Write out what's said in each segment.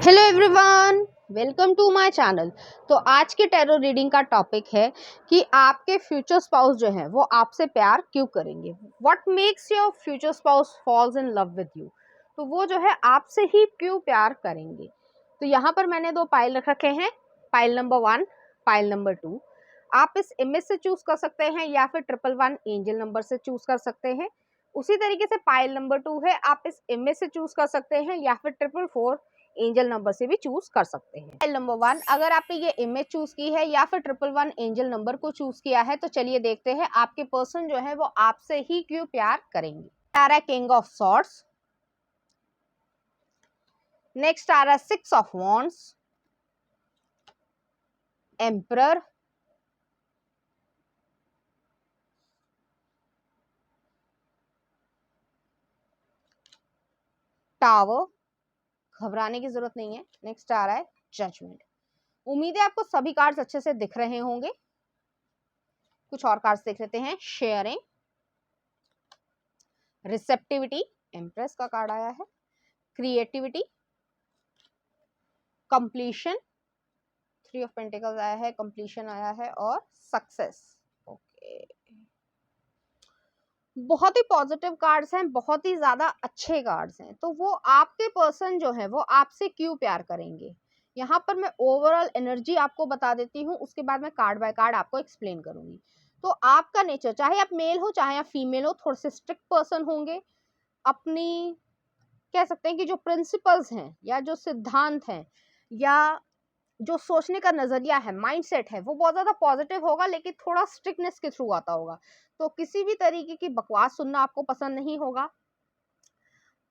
Hello everyone, welcome to my channel. तो आज के टैरो रीडिंग का टॉपिक है कि आपके फ्यूचर स्पाउस जो है वो आपसे प्यार क्यों करेंगे। What makes your future spouse falls in love with you. तो वो जो है आपसे ही क्यों प्यार करेंगे। तो यहाँ पर मैंने दो पाइल रख रखे हैं, पाइल नंबर 1, पाइल नंबर 2। आप इस इमेज से चूज कर सकते हैं या फिर 111 एंजल नंबर से चूज कर सकते हैं। उसी तरीके से पाइल नंबर 2 है, आप इस इमेज से चूज कर सकते हैं या फिर 444 एंजल नंबर से भी चूज कर सकते हैं। पाइल नंबर 1, अगर आपने ये इमेज चूज की है या फिर 111 एंजल नंबर को चूज किया है तो चलिए देखते हैं आपके पर्सन जो है वो आपसे ही क्यों प्यार करेंगे। आ रहा है किंग ऑफ सॉर्ड्स, नेक्स्ट आ रहा है 6 ऑफ वॉन्ड्स, एम्परर, टावर, घबराने की जरूरत नहीं है। नेक्स्ट आ रहा है जजमेंट। उम्मीद है आपको सभी कार्ड्स अच्छे से दिख रहे होंगे। कुछ और कार्ड्स देख लेते हैं। शेयरिंग, रिसेप्टिविटी, एम्प्रेस का कार्ड आया है, क्रिएटिविटी, कंप्लीशन, 3 ऑफ पेंटिकल्स आया है, कंप्लीशन आया है और सक्सेस। ओके, बहुत ही पॉजिटिव कार्ड्स हैं, बहुत ही ज्यादा अच्छे कार्ड्स हैं। तो वो आपके पर्सन जो है वो आपसे क्यों प्यार करेंगे, यहाँ पर मैं ओवरऑल एनर्जी आपको बता देती हूँ, उसके बाद मैं कार्ड बाय कार्ड आपको एक्सप्लेन करूंगी। तो आपका नेचर, चाहे आप मेल हो चाहे आप फीमेल हो, थोड़े से स्ट्रिक्ट पर्सन होंगे। अपनी कह सकते हैं कि जो प्रिंसिपल्स हैं या जो सिद्धांत हैं या जो सोचने का नजरिया है, माइंडसेट है, वो बहुत ज्यादा पॉजिटिव होगा, लेकिन थोड़ा स्ट्रिक्टनेस के थ्रू आता होगा। तो किसी भी तरीके की बकवास सुनना आपको पसंद नहीं होगा।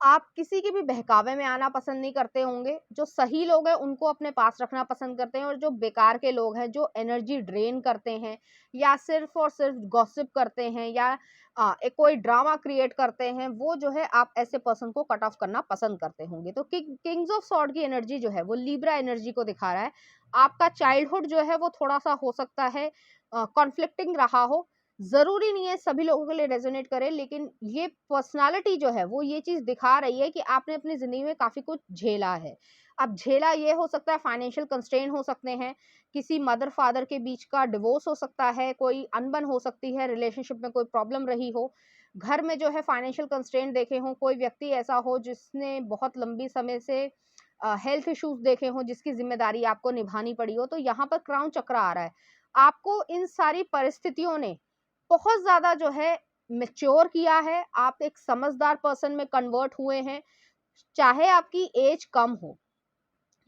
आप किसी के भी बहकावे में आना पसंद नहीं करते होंगे। जो सही लोग हैं उनको अपने पास रखना पसंद करते हैं, और जो बेकार के लोग हैं जो एनर्जी ड्रेन करते हैं या सिर्फ और सिर्फ गॉसिप करते हैं या एक कोई ड्रामा क्रिएट करते हैं, वो जो है आप ऐसे पर्सन को कट ऑफ करना पसंद करते होंगे। तो किंग्स ऑफ सॉर्ड की एनर्जी जो है वो लिब्रा एनर्जी को दिखा रहा है। आपका चाइल्डहुड जो है वो थोड़ा सा हो सकता है कॉन्फ्लिक्टिंग रहा हो। जरूरी नहीं है सभी लोगों के लिए रेजोनेट करे, लेकिन ये पर्सनालिटी जो है वो ये चीज दिखा रही है कि आपने अपनी जिंदगी में काफी कुछ झेला है। अब झेला ये हो सकता है, फाइनेंशियल कंस्ट्रेन हो सकते हैं, किसी मदर फादर के बीच का डिवोर्स हो सकता है, कोई अनबन हो सकती है, रिलेशनशिप में कोई प्रॉब्लम रही हो, घर में जो है फाइनेंशियल कंस्ट्रेन देखे हो, कोई व्यक्ति ऐसा हो जिसने बहुत लंबी समय से हेल्थ इश्यूज देखे हो जिसकी जिम्मेदारी आपको निभानी पड़ी हो। तो यहाँ पर क्राउन चक्र आ रहा है। आपको इन सारी परिस्थितियों ने बहुत ज्यादा जो है मेच्योर किया है। आप एक समझदार पर्सन में कन्वर्ट हुए हैं। चाहे आपकी एज कम हो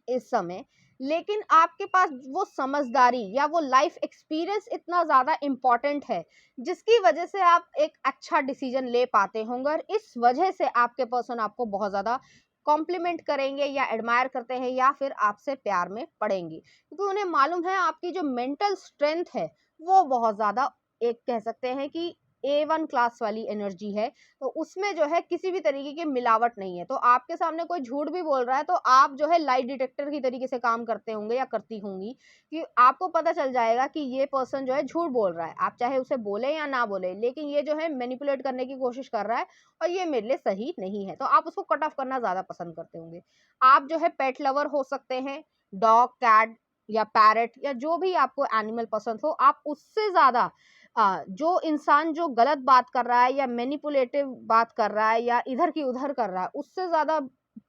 इस समय, लेकिन आपके पास वो समझदारी या वो लाइफ एक्सपीरियंस इतना ज्यादा इम्पोर्टेंट है जिसकी वजह से आप एक अच्छा डिसीजन ले पाते होंगे, और इस वजह से आपके पर्सन आपको बहुत ज्यादा कॉम्प्लीमेंट करेंगे या एडमायर करते हैं या फिर आपसे प्यार में पड़ेंगे, क्योंकि उन्हें मालूम है आपकी जो मेंटल स्ट्रेंथ है वो बहुत ज्यादा, एक कह सकते हैं कि A1 क्लास वाली एनर्जी है। तो उसमें जो है किसी भी तरीके की मिलावट नहीं है। तो आपके सामने कोई झूठ भी बोल रहा है तो आप जो है लाइट डिटेक्टर की तरीके से काम करते होंगे या करती होंगी, कि आपको पता चल जाएगा कि ये पर्सन जो है झूठ बोल रहा है। आप चाहे उसे बोले या ना बोले, लेकिन ये जो है मैनिपुलेट करने की कोशिश कर रहा है और ये मेरे लिए सही नहीं है। तो आप उसको कट ऑफ करना ज्यादा पसंद करते होंगे। आप जो है पेट लवर हो सकते हैं, डॉग, कैट या पैरट या जो भी आपको एनिमल पसंद हो। आप उससे ज्यादा जो इंसान जो गलत बात कर रहा है या मैनिपुलेटिव बात कर रहा है या इधर की उधर कर रहा है, उससे ज्यादा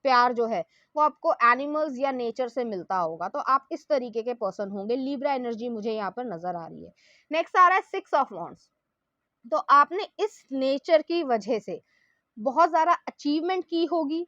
प्यार जो है वो आपको एनिमल्स या नेचर से मिलता होगा। तो आप इस तरीके के पर्सन होंगे। लिब्रा एनर्जी मुझे यहाँ पर नजर आ रही है। नेक्स्ट आ रहा है 6 ऑफ वॉन्ड्स। तो आपने इस नेचर की वजह से बहुत ज्यादा अचीवमेंट की होगी,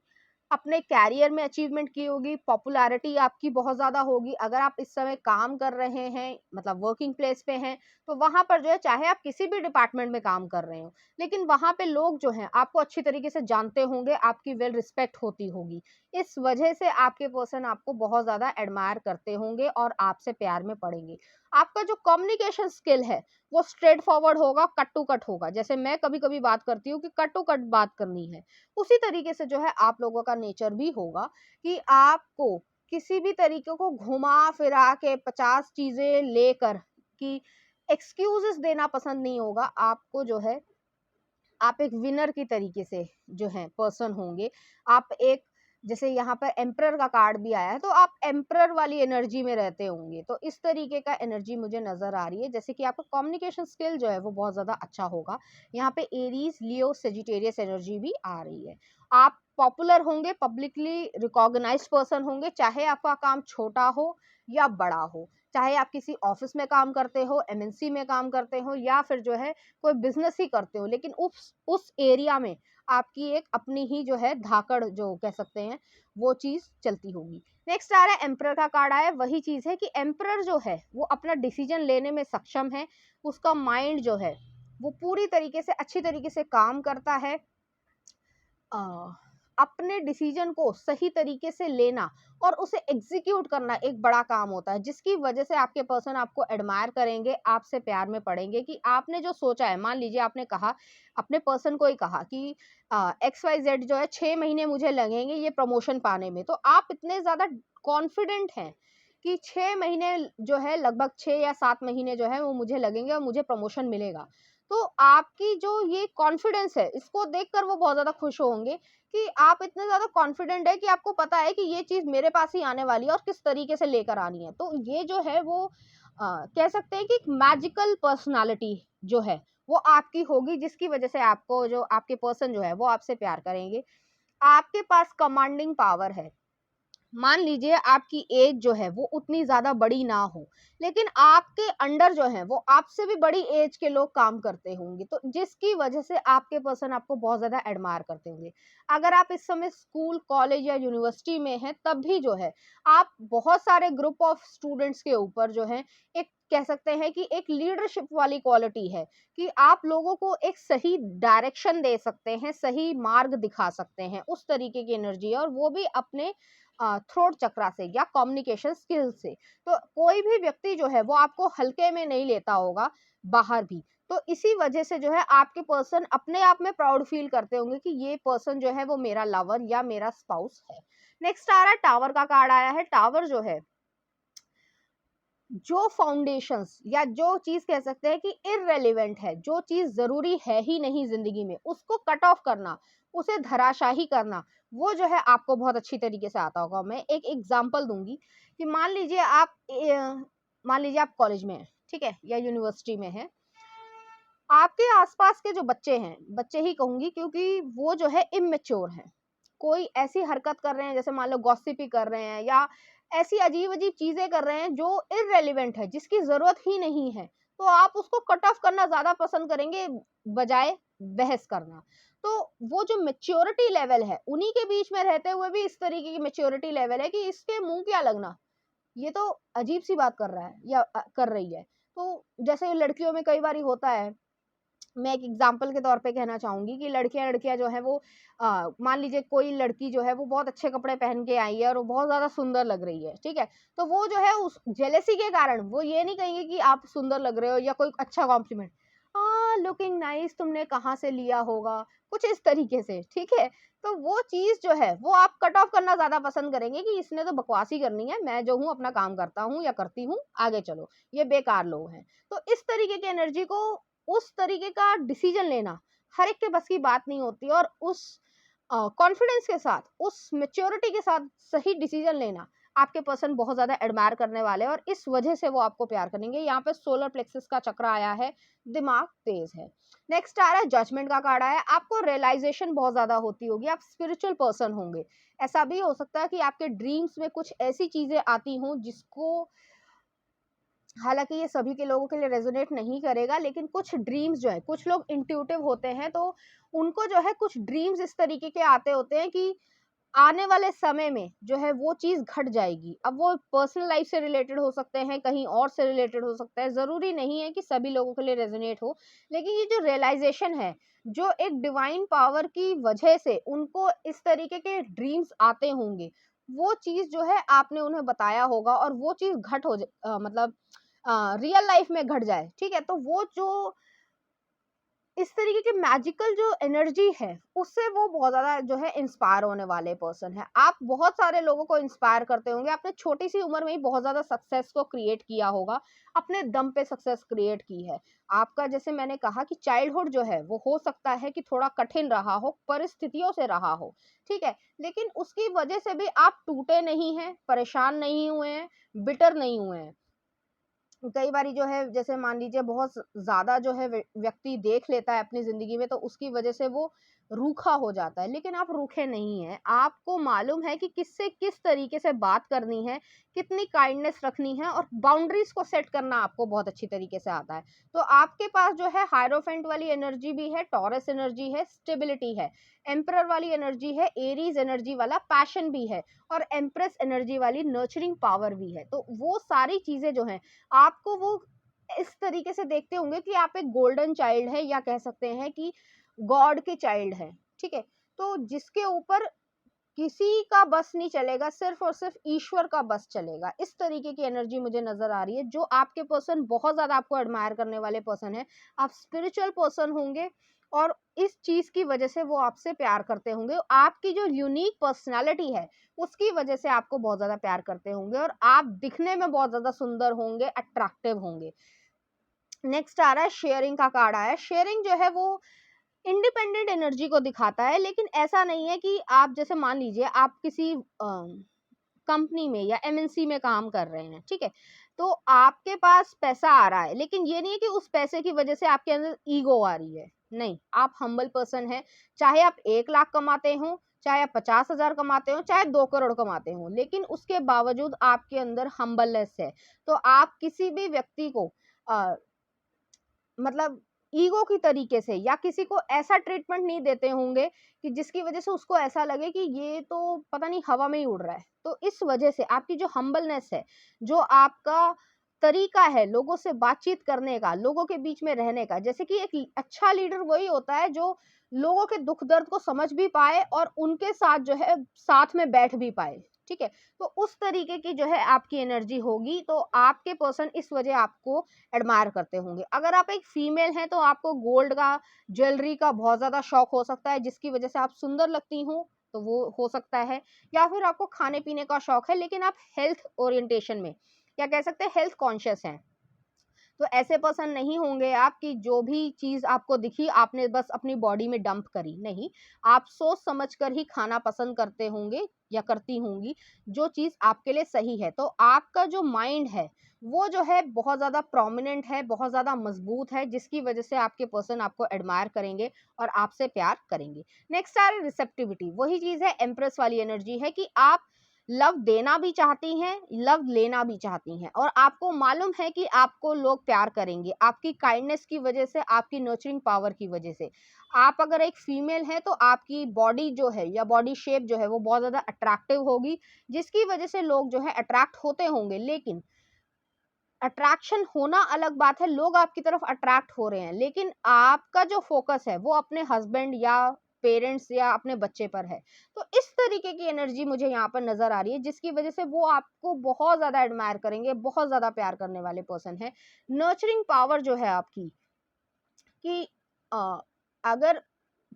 अपने कैरियर में अचीवमेंट की होगी, पॉपुलैरिटी आपकी बहुत ज़्यादा होगी। अगर आप इस समय काम कर रहे हैं, मतलब वर्किंग प्लेस पे हैं, तो वहाँ पर जो है, चाहे आप किसी भी डिपार्टमेंट में काम कर रहे हो, लेकिन वहाँ पे लोग जो हैं आपको अच्छी तरीके से जानते होंगे, आपकी वेल रिस्पेक्ट होती होगी। इस वजह से आपके पर्सन आपको बहुत ज़्यादा एडमायर करते होंगे और आपसे प्यार में पड़ेंगे। आपका जो कम्युनिकेशन स्किल है वो स्ट्रेट फॉरवर्ड होगा, कट टू कट होगा। जैसे मैं कभी कभी बात करती हूँ कि कट टू कट बात करनी है, उसी तरीके से जो है आप लोगों का नेचर भी होगा कि आपको किसी भी तरीके को घुमा फिरा के 50 चीजें लेकर कि एक्सक्यूजेस देना पसंद नहीं होगा। आपको जो है, आप एक विनर की तरीके से जो है पर्सन होंगे। आप एक जैसे यहाँ पर एम्परर का कार्ड भी आया है, तो आप एम्परर वाली एनर्जी में रहते होंगे, तो इस तरीके का एनर्जी मुझे नजर आ रही है। जैसे कि आपका कम्युनिकेशन स्किल जो है वो बहुत ज्यादा अच्छा होगा। यहाँ पे एरीज, लियो, सेजिटेरियस एनर्जी भी आ रही है। आप पॉपुलर होंगे, पब्लिकली रिकॉग्नाइज्ड पर्सन होंगे, चाहे आपका काम छोटा हो या बड़ा हो, चाहे आप किसी ऑफिस में काम करते हो, एमएनसी में काम करते हो, या फिर जो है कोई बिजनेस ही करते हो, लेकिन उस एरिया में आपकी एक अपनी ही जो है धाकड़ जो कह सकते हैं वो चीज चलती होगी। नेक्स्ट आ रहा है एम्परर का कार्ड आया है। वही चीज है कि एम्परर जो है वो अपना डिसीजन लेने में सक्षम है, उसका माइंड जो है वो पूरी तरीके से अच्छी तरीके से काम करता है। अपने डिसीजन को सही तरीके से लेना और उसे एग्जीक्यूट करना एक बड़ा काम होता है, जिसकी वजह से आपके पर्सन आपको एडमायर करेंगे, आपसे प्यार में पड़ेंगे कि आपने जो सोचा है। मान लीजिए आपने कहा, अपने पर्सन को ही कहा कि XYZ जो है 6 महीने मुझे लगेंगे ये प्रमोशन पाने में, तो आप इतने ज्यादा कॉन्फिडेंट हैं कि 6 महीने जो है, लगभग 6 या 7 महीने जो है वो मुझे लगेंगे और मुझे प्रमोशन मिलेगा। तो आपकी जो ये कॉन्फिडेंस है, इसको देखकर वो बहुत ज्यादा खुश होंगे कि आप इतने ज्यादा कॉन्फिडेंट है कि आपको पता है कि ये चीज मेरे पास ही आने वाली है और किस तरीके से लेकर आनी है। तो ये जो है वो कह सकते हैं कि एक मैजिकल पर्सनालिटी जो है वो आपकी होगी, जिसकी वजह से आपको जो आपके पर्सन जो है वो आपसे प्यार करेंगे। आपके पास कमांडिंग पावर है। मान लीजिए आपकी एज जो है वो उतनी ज्यादा बड़ी ना हो, लेकिन आपके अंडर जो है वो आपसे भी बड़ी एज के लोग काम करते होंगे, तो जिसकी वजह से आपके पर्सन आपको बहुत ज्यादा एडमायर करते होंगे। अगर आप इस समय स्कूल, कॉलेज या यूनिवर्सिटी में हैं, तब भी जो है आप बहुत सारे ग्रुप ऑफ स्टूडेंट्स के ऊपर जो है एक कह सकते हैं कि एक लीडरशिप वाली क्वालिटी है कि आप लोगों को एक सही डायरेक्शन दे सकते हैं, सही मार्ग दिखा सकते हैं, उस तरीके की एनर्जी है। और वो भी अपने थ्रोट चक्रा से या कम्युनिकेशन स्किल से। तो कोई भी व्यक्ति जो है वो आपको हल्के में नहीं लेता होगा बाहर भी। तो इसी वजह से जो है आपके पर्सन अपने आप में प्राउड फील करते होंगे कि ये पर्सन जो है वो मेरा लवर या मेरा स्पाउस है। नेक्स्ट आ रहा है टावर का कार्ड आया है। टावर जो है, जो फाउंडेशंस या जो चीज कह सकते हैं कि इररेलेवेंट है, जो चीज जरूरी है ही नहीं जिंदगी में, उसको कट ऑफ करना, उसे धराशाही करना, वो जो है आपको बहुत अच्छी तरीके से आता होगा। मैं एक एग्जांपल दूंगी कि मान लीजिए आप कॉलेज में हैं, ठीक है, या यूनिवर्सिटी में है। आपके आसपास के जो बच्चे हैं, बच्चे ही कहूंगी क्योंकि वो जो है इमेच्योर हैं, कोई ऐसी हरकत कर रहे हैं, जैसे मान लो गॉसिप ही कर रहे हैं या ऐसी अजीब अजीब चीजें कर रहे हैं जो इररेलेवेंट है, जिसकी जरूरत ही नहीं है, तो आप उसको कट ऑफ करना ज्यादा पसंद करेंगे बजाय बहस करना। तो वो जो मेच्योरिटी लेवल है, उन्हीं के बीच में रहते हुए भी इस तरीके की मेच्योरिटी लेवल है कि इसके मुंह क्या लगना, ये तो अजीब सी बात कर रहा है या कर रही है। तो जैसे लड़कियों में कई बार होता है, मैं एक एग्जाम्पल के तौर पे कहना चाहूंगी कि लड़कियां लड़कियां जो है वो मान लीजिए कोई लड़की जो है वो बहुत अच्छे कपड़े पहन के आई है और वो बहुत ज्यादा सुंदर लग रही है, ठीक है, तो वो जो है उस जेलेसी के कारण वो ये नहीं कहेंगे कि आप सुंदर लग रहे हो या कोई अच्छा कॉम्प्लीमेंट, हाँ लुकिंग नाइस, तुमने कहाँ से लिया होगा, कुछ इस तरीके से, ठीक है। तो वो चीज जो है वो आप कट ऑफ करना ज्यादा पसंद करेंगे कि इसने तो बकवासी करनी है, मैं जो हूँ अपना काम करता हूँ या करती हूँ, आगे चलो, ये बेकार लोग हैं। तो इस तरीके की एनर्जी को, उस तरीके का डिसीजन लेना हर एक के बस की बात नहीं होती, और उस कॉन्फिडेंस के साथ, उस मेच्योरिटी के साथ सही डिसीजन लेना आपके पर्सन बहुत ज्यादा एडमायर करने वाले हैं, और इस वजह से वो आपको प्यार करेंगे। यहाँ पे सोलर प्लेक्सस का चक्र आया है, दिमाग तेज है। नेक्स्ट आ रहा है जजमेंट का कार्ड आया है। आपको रियलाइजेशन बहुत ज्यादा होती होगी, आप स्पिरिचुअल पर्सन होंगे। ऐसा भी हो सकता है कि आपके ड्रीम्स में कुछ ऐसी चीजें आती हों जिसको, हालांकि ये सभी के लोगों के लिए रेजोनेट नहीं करेगा, लेकिन कुछ ड्रीम्स जो है, कुछ लोग इंट्यूटिव होते हैं, तो उनको जो है कुछ ड्रीम्स इस तरीके के आते होते हैं कि आने वाले समय में जो है वो चीज घट जाएगी। अब वो पर्सनल लाइफ से रिलेटेड हो सकते हैं, कहीं और से रिलेटेड हो सकता है, जरूरी नहीं है कि सभी लोगों के लिए रेजोनेट हो। लेकिन ये जो रियलाइजेशन है, जो एक डिवाइन पावर की वजह से उनको इस तरीके के ड्रीम्स आते होंगे, वो चीज जो है आपने उन्हें बताया होगा और वो चीज मतलब रियल लाइफ में घट जाए, ठीक है, तो वो जो इस तरीके की मैजिकल जो एनर्जी है उससे वो बहुत ज्यादा जो है इंस्पायर होने वाले पर्सन है। आप बहुत सारे लोगों को इंस्पायर करते होंगे, आपने छोटी सी उम्र में ही बहुत ज्यादा सक्सेस को क्रिएट किया होगा, अपने दम पे सक्सेस क्रिएट की है। आपका जैसे मैंने कहा कि चाइल्डहुड जो है वो हो सकता है कि थोड़ा कठिन रहा हो, परिस्थितियों से रहा हो, ठीक है, लेकिन उसकी वजह से भी आप टूटे नहीं हैं, परेशान नहीं हुए हैं, बिटर नहीं हुए हैं। कई बारी जो है जैसे मान लीजिए बहुत ज़्यादा जो है व्यक्ति देख लेता है अपनी ज़िंदगी में, तो उसकी वजह से वो रूखा हो जाता है, लेकिन आप रूखे नहीं हैं। आपको मालूम है कि किससे किस तरीके से बात करनी है, कितनी काइंडनेस रखनी है, और बाउंड्रीज़ को सेट करना आपको बहुत अच्छी तरीके से आता है। तो आपके पास जो है हायरोफेंट वाली एनर्जी भी है, टॉरस एनर्जी है, स्टेबिलिटी है, एम्परर वाली एनर्जी है, एरीज़ एनर्जी वाला पैशन भी है, और एम्प्रेस एनर्जी वाली नर्चरिंग पावर भी है। तो वो सारी चीज़ें जो हैं आपको वो इस तरीके से देखते होंगे कि आप एक गोल्डन चाइल्ड है, या कह सकते हैं कि गॉड के चाइल्ड है, ठीक है। तो जिसके ऊपर किसी का बस नहीं चलेगा, सिर्फ और सिर्फ ईश्वर का बस चलेगा। इस तरीके की एनर्जी मुझे नजर आ रही है। जो आपके पर्सन बहुत ज्यादा आपको एडमायर करने वाले पर्सन है, आप स्पिरिचुअल पर्सन होंगे, और इस चीज की वजह से वो आपसे प्यार करते होंगे। आपकी जो यूनिक पर्सनालिटी है उसकी वजह से आपको बहुत ज्यादा प्यार करते होंगे, और आप दिखने में बहुत ज्यादा सुंदर होंगे, अट्रैक्टिव होंगे। नेक्स्ट आ रहा है शेयरिंग का कार्ड आया है। शेयरिंग जो है वो इंडिपेंडेंट एनर्जी को दिखाता है, लेकिन ऐसा नहीं है कि आप जैसे मान लीजिए आप किसी कंपनी में या एमएनसी में काम कर रहे हैं, ठीक है, तो आपके पास पैसा आ रहा है, लेकिन ये नहीं है कि उस पैसे की वजह से आपके अंदर ईगो आ रही है। नहीं, आप हम्बल पर्सन है। चाहे आप 1 लाख कमाते हो, चाहे आप 50,000 कमाते हो, चाहे 2 करोड़ कमाते हो, लेकिन उसके बावजूद आपके अंदर हम्बलनेस है। तो आप किसी भी व्यक्ति को मतलब ईगो की तरीके से या किसी को ऐसा ट्रीटमेंट नहीं देते होंगे कि जिसकी वजह से उसको ऐसा लगे कि ये तो पता नहीं हवा में ही उड़ रहा है। तो इस वजह से आपकी जो हम्बलनेस है, जो आपका तरीका है लोगों से बातचीत करने का, लोगों के बीच में रहने का, जैसे कि एक अच्छा लीडर वही होता है जो लोगों के दुख दर्द को समझ भी पाए और उनके साथ जो है साथ में बैठ भी पाए, ठीक है। तो उस तरीके की जो है आपकी एनर्जी होगी, तो आपके पर्सन इस वजह आपको एडमायर करते होंगे। अगर आप एक फीमेल हैं तो आपको गोल्ड का, ज्वेलरी का बहुत ज़्यादा शौक हो सकता है, जिसकी वजह से आप सुंदर लगती हो, तो वो हो सकता है। या फिर आपको खाने-पीने का शौक है, लेकिन आप हेल्थ ओरिएंटेशन में, या कह सकते हैं हेल्थ कॉन्शियस हैं। तो ऐसे पर्सन नहीं होंगे आप कि जो भी चीज़ आपको दिखी आपने बस अपनी बॉडी में डंप करी, नहीं। आप सोच समझ कर ही खाना पसंद करते होंगे या करती होंगी, जो चीज़ आपके लिए सही है। तो आपका जो माइंड है वो जो है बहुत ज़्यादा प्रोमिनेंट है, बहुत ज़्यादा मजबूत है, जिसकी वजह से आपके पर्सन आपको एडमायर करेंगे और आपसे प्यार करेंगे। नेक्स्ट आ रहा है रिसेप्टिविटी। वही चीज़ है, एम्प्रेस वाली एनर्जी है कि आप लव देना भी चाहती हैं, लव लेना भी चाहती हैं, और आपको मालूम है कि आपको लोग प्यार करेंगे आपकी काइंडनेस की वजह से, आपकी नर्चरिंग पावर की वजह से। आप अगर एक फीमेल हैं तो आपकी बॉडी जो है या बॉडी शेप जो है वो बहुत ज़्यादा अट्रैक्टिव होगी, जिसकी वजह से लोग जो है अट्रैक्ट होते होंगे। लेकिन अट्रैक्शन होना अलग बात है, लोग आपकी तरफ अट्रैक्ट हो रहे हैं, लेकिन आपका जो फोकस है वो अपने हस्बैंड या पेरेंट्स या अपने बच्चे पर है। तो इस तरीके की एनर्जी मुझे यहाँ पर नजर आ रही है, जिसकी वजह से वो आपको बहुत ज्यादा एडमायर करेंगे, बहुत ज्यादा प्यार करने वाले पर्सन है। नर्चरिंग पावर जो है आपकी, कि अगर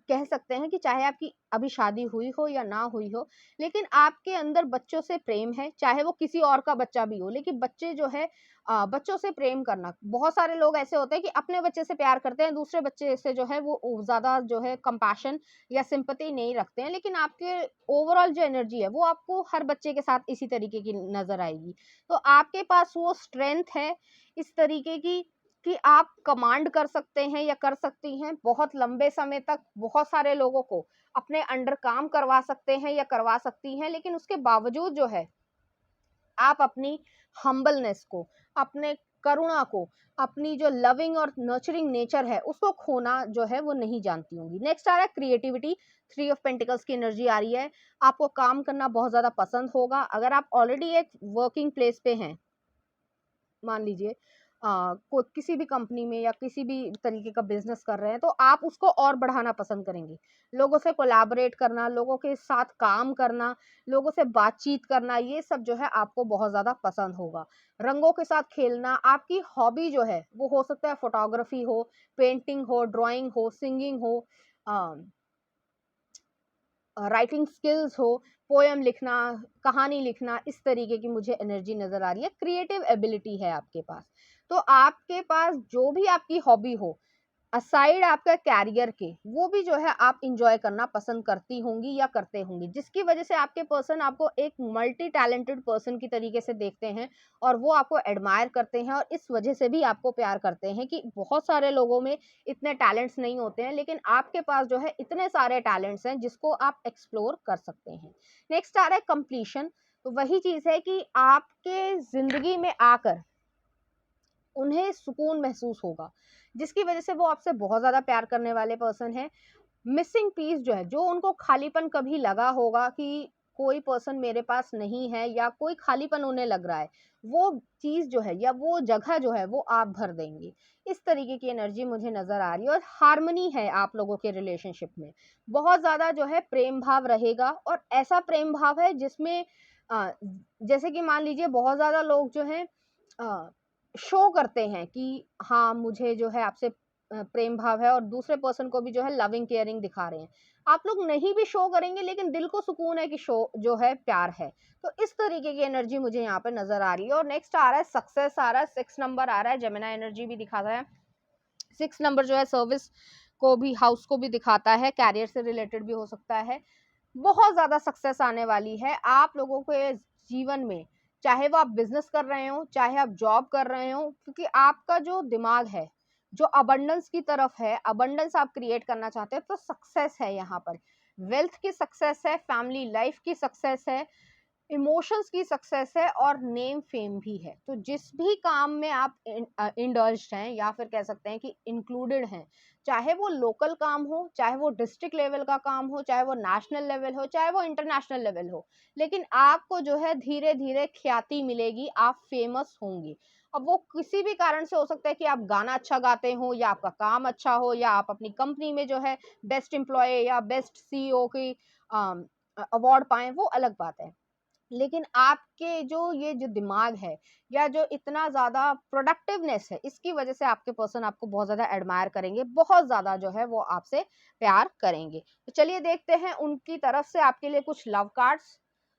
कह सकते हैं कि चाहे आपकी अभी शादी हुई हो या ना हुई हो, लेकिन आपके अंदर बच्चों से प्रेम है, चाहे वो किसी और का बच्चा भी हो, लेकिन बच्चे जो है बच्चों से प्रेम करना। बहुत सारे लोग ऐसे होते हैं कि अपने बच्चे से प्यार करते हैं, दूसरे बच्चे से जो है वो ज़्यादा जो है कंपैशन या सिंपैथी नहीं रखते हैं, लेकिन आपके ओवरऑल जो एनर्जी है वो आपको हर बच्चे के साथ इसी तरीके की नज़र आएगी। तो आपके पास वो स्ट्रेंथ है इस तरीके की कि आप कमांड कर सकते हैं या कर सकती हैं, बहुत लंबे समय तक बहुत सारे लोगों को अपने अंडर काम करवा सकते हैं या करवा सकती हैं, लेकिन उसके बावजूद जो है आप अपनी हम्बलनेस को, अपने करुणा को, अपनी जो लविंग और नर्चरिंग नेचर है उसको खोना जो है वो नहीं जानती होंगी। नेक्स्ट आ रहा है क्रिएटिविटी। 3 ऑफ पेंटिकल्स की एनर्जी आ रही है। आपको काम करना बहुत ज्यादा पसंद होगा। अगर आप ऑलरेडी एक वर्किंग प्लेस पे हैं, मान लीजिए किसी भी कंपनी में या किसी भी तरीके का बिजनेस कर रहे हैं, तो आप उसको और बढ़ाना पसंद करेंगे। लोगों से कोलैबोरेट करना, लोगों के साथ काम करना, लोगों से बातचीत करना, ये सब जो है आपको बहुत ज़्यादा पसंद होगा। रंगों के साथ खेलना, आपकी हॉबी जो है वो हो सकता है फोटोग्राफी हो, पेंटिंग हो, ड्राइंग हो, सिंगिंग हो, राइटिंग स्किल्स हो, पोएम लिखना, कहानी लिखना, इस तरीके की मुझे एनर्जी नज़र आ रही है। क्रिएटिव एबिलिटी है आपके पास। तो आपके पास जो भी आपकी हॉबी हो, असाइड आपका कैरियर के, वो भी जो है आप इंजॉय करना पसंद करती होंगी या करते होंगे, जिसकी वजह से आपके पर्सन आपको एक मल्टी टैलेंटेड पर्सन की तरीके से देखते हैं और वो आपको एडमायर करते हैं और इस वजह से भी आपको प्यार करते हैं कि बहुत सारे लोगों में इतने टैलेंट्स नहीं होते हैं, लेकिन आपके पास जो है इतने सारे टैलेंट्स हैं जिसको आप एक्सप्लोर कर सकते हैं। नेक्स्ट आ रहा है कंप्लीशन। तो वही चीज़ है कि आपके ज़िंदगी में आकर उन्हें सुकून महसूस होगा, जिसकी वजह से वो आपसे बहुत ज़्यादा प्यार करने वाले पर्सन हैं। मिसिंग पीस जो है, जो उनको खालीपन कभी लगा होगा कि कोई पर्सन मेरे पास नहीं है या कोई खालीपन उन्हें लग रहा है, वो चीज़ जो है या वो जगह जो है वो आप भर देंगे। इस तरीके की एनर्जी मुझे नज़र आ रही है और हार्मनी है आप लोगों के रिलेशनशिप में। बहुत ज़्यादा जो है प्रेम भाव रहेगा और ऐसा प्रेम भाव है जिसमें जैसे कि मान लीजिए बहुत ज़्यादा लोग जो हैं शो करते हैं कि हाँ, मुझे जो है आपसे प्रेम भाव है और दूसरे पर्सन को भी जो है लविंग केयरिंग दिखा रहे हैं। आप लोग नहीं भी शो करेंगे लेकिन दिल को सुकून है कि शो जो है प्यार है। तो इस तरीके की एनर्जी मुझे यहाँ पे नज़र आ रही है और नेक्स्ट आ रहा है सक्सेस आ रहा है, 6 नंबर आ रहा है, जेमिनी एनर्जी भी दिखा रहा है। 6 नंबर जो है सर्विस को भी, हाउस को भी दिखाता है, कैरियर से रिलेटेड भी हो सकता है। बहुत ज़्यादा सक्सेस आने वाली है आप लोगों के जीवन में, चाहे वो आप बिजनेस कर रहे हो, चाहे आप जॉब कर रहे हो, क्योंकि आपका जो दिमाग है जो अबंडेंस की तरफ है, अबंडेंस आप क्रिएट करना चाहते हो, तो सक्सेस है यहाँ पर। वेल्थ की सक्सेस है, फैमिली लाइफ की सक्सेस है, इमोशंस की सक्सेस है और नेम फेम भी है। तो जिस भी काम में आप इंडल्ज्ड हैं या फिर कह सकते हैं कि इंक्लूडेड हैं, चाहे वो लोकल काम हो, चाहे वो डिस्ट्रिक्ट लेवल का काम हो, चाहे वो नेशनल लेवल हो, चाहे वो इंटरनेशनल लेवल हो, लेकिन आपको जो है धीरे धीरे ख्याति मिलेगी, आप फेमस होंगी। अब वो किसी भी कारण से हो सकता है कि आप गाना अच्छा गाते हो या आपका काम अच्छा हो या आप अपनी कंपनी में जो है बेस्ट एम्प्लॉय या बेस्ट सीईओ की अवार्ड पाएं, वो अलग बात है। लेकिन आपके जो ये जो दिमाग है या जो इतना ज़्यादा प्रोडक्टिवनेस है, इसकी वजह से आपके पर्सन आपको बहुत ज़्यादा एडमायर करेंगे, बहुत ज़्यादा जो है वो आपसे प्यार करेंगे। तो चलिए देखते हैं उनकी तरफ से आपके लिए कुछ लव कार्ड्स।